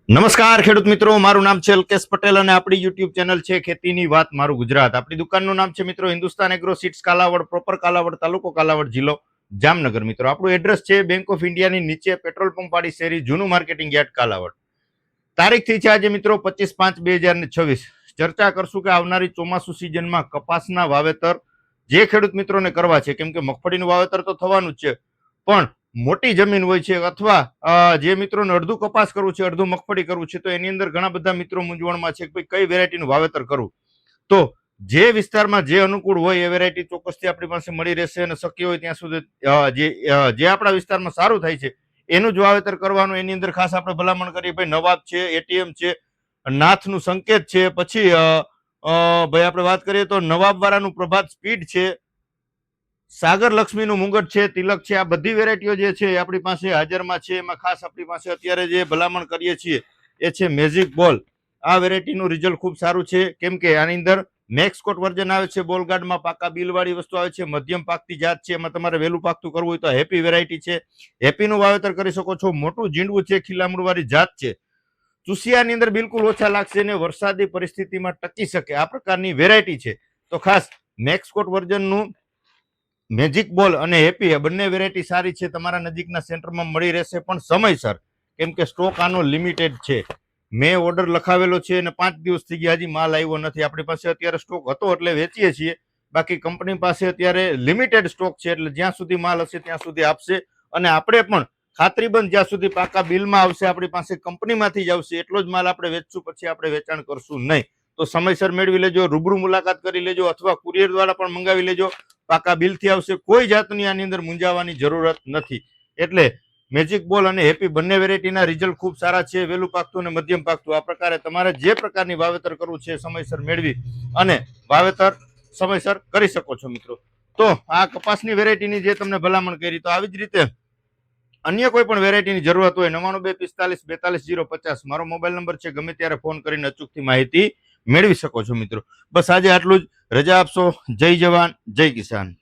નમસ્કાર ખેડૂત મિત્રો, મારું નામ છે અલ્કેશ પટેલ અને આપણી યુટ્યુબ ચેનલ છે ખેતીની વાત મારું ગુજરાત. આપણી દુકાનનું નામ છે મિત્રો Hindustan agro seeds Kalavad, proper Kalavad, તાલુકો કાલાવડ, જિલ્લો જામનગર. મિત્રો આપણું એડ્રેસ છે બેંક ઓફ ઇન્ડિયાની નીચે પેટ્રોલ પંપ વાળી શેરી, જૂનું માર્કેટિંગ યાર્ડ કાલાવડ. તારીખ થઈ છે આજે મિત્રો 25/5/2026. ચર્ચા કરશું કે આવનારી ચોમાસુ સિઝનમાં કપાસના વાવેતર જે ખેડૂત મિત્રોને કરવા છે, કેમ કે મગફળીનું વાવેતર તો થવાનું જ છે, પણ મોટી જમીન હોય છે અથવા જે મિત્રોને અડધું કપાસ કરવું છે, અડધું મગફળી કરવું છે, તો એની અંદર ઘણા બધા મિત્રો મૂંઝવણમાં છે કે કઈ વેરાયટીનું વાવેતર કરવું. તો જે વિસ્તારમાં જે અનુકૂળ હોય એ વેરાયટી ચોક્કસથી આપણી પાસે મળી રહેશે અને શક્ય હોય ત્યાં સુધી જે આપણા વિસ્તારમાં સારું થાય છે એનું જ વાવેતર કરવાનું. એની અંદર ખાસ આપણે ભલામણ કરીએ ભાઈ નવાબ છે, એટીએમ છે, નાથનું સંકેત છે, પછી ભાઈ આપણે વાત કરીએ તો નવાબ વાળાનું પ્રભાત સ્પીડ છે, સાગર લક્ષ્મીનું મુંગટ છે, તિલક છે. આ બધી વેરાયટીઓ જે છે એ આપણી પાસે હાજરમાં છે. એમાં ખાસ આપણી પાસે અત્યારે જે ભલામણ કરીએ છીએ એ છે મેજિક બોલ. આ વેરાયટીનું રિઝલ્ટ ખૂબ સારું છે, કેમ કે આની અંદર મેક્સકોટ વર્ઝન આવે છે, બોલગાર્ડમાં પાકા બિલવાળી વસ્તુ આવે છે, મધ્યમ પાકતી જાત છે. એમાં તમારે વહેલું પાકતું કરવું હોય તો હેપી વેરાયટી છે, હેપીનું વાવેતર કરી શકો છો. મોટું ઝીંડવું છે, ખીલામણવાળી જાત છે, ચુસિયાની અંદર બિલકુલ ઓછા લાગશે અને વરસાદી પરિસ્થિતિમાં ટકી શકે આ પ્રકારની વેરાયટી છે. તો ખાસ મેક્સકોટ વર્ઝનનું મેજિક બોલ અને હેપી બંને વેરાયટી સારી છે, તમારા નજીકના સેન્ટરમાં મળી રહેશે, પણ સમયસર, કેમ કે સ્ટોક આનો લિમિટેડ છે. મેં ઓર્ડર લખાવેલો છે અને 5 દિવસ થઈ ગયા, હજી માલ આવ્યો નથી. આપણી પાસે અત્યારે સ્ટોક હતો એટલે વેચીએ છીએ, બાકી કંપની પાસે અત્યારે લિમિટેડ સ્ટોક છે, એટલે જ્યાં સુધી માલ હશે ત્યાં સુધી આપશે. અને આપણે પણ ખાતરીબંધ જ્યાં સુધી પાકા બિલમાં આવશે, આપણી પાસે કંપનીમાંથી જ આવશે એટલો જ માલ આપણે વેચશું, પછી આપણે વેચાણ કરશું નહીં. તો સમયસર મેળવી લેજો, રૂબરૂ મુલાકાત કરી લેજો અથવા કુરિયર દ્વારા પણ મંગાવી લેજો. પાકા બિલથી આવશે, કોઈ જાતની આની અંદર મૂંઝાવાની જરૂરત નથી. એટલે મેજિક બોલ અને હેપી બંને વેરાયટીના રિઝલ્ટ ખૂબ સારા છે, વહેલું પાકતું અને મધ્યમ પાકતું. આ પ્રકારે તમારે જે પ્રકારની વાવેતર કરવું છે સમયસર મેળવી અને વાવેતર સમયસર કરી શકો છો મિત્રો. તો આ કપાસની વેરાયટીની જે તમને ભલામણ કરી, તો આવી જ રીતે અન્ય કોઈ પણ વેરાયટીની જરૂરત હોય 9925454250 મારો મોબાઈલ નંબર છે. ગમે ત્યારે ફોન કરીને અચૂકથી માહિતી મેળવી શકો છો મિત્રો. બસ આજે આટલું જ. રજા આપશો. જય જવાન, જય કિસાન.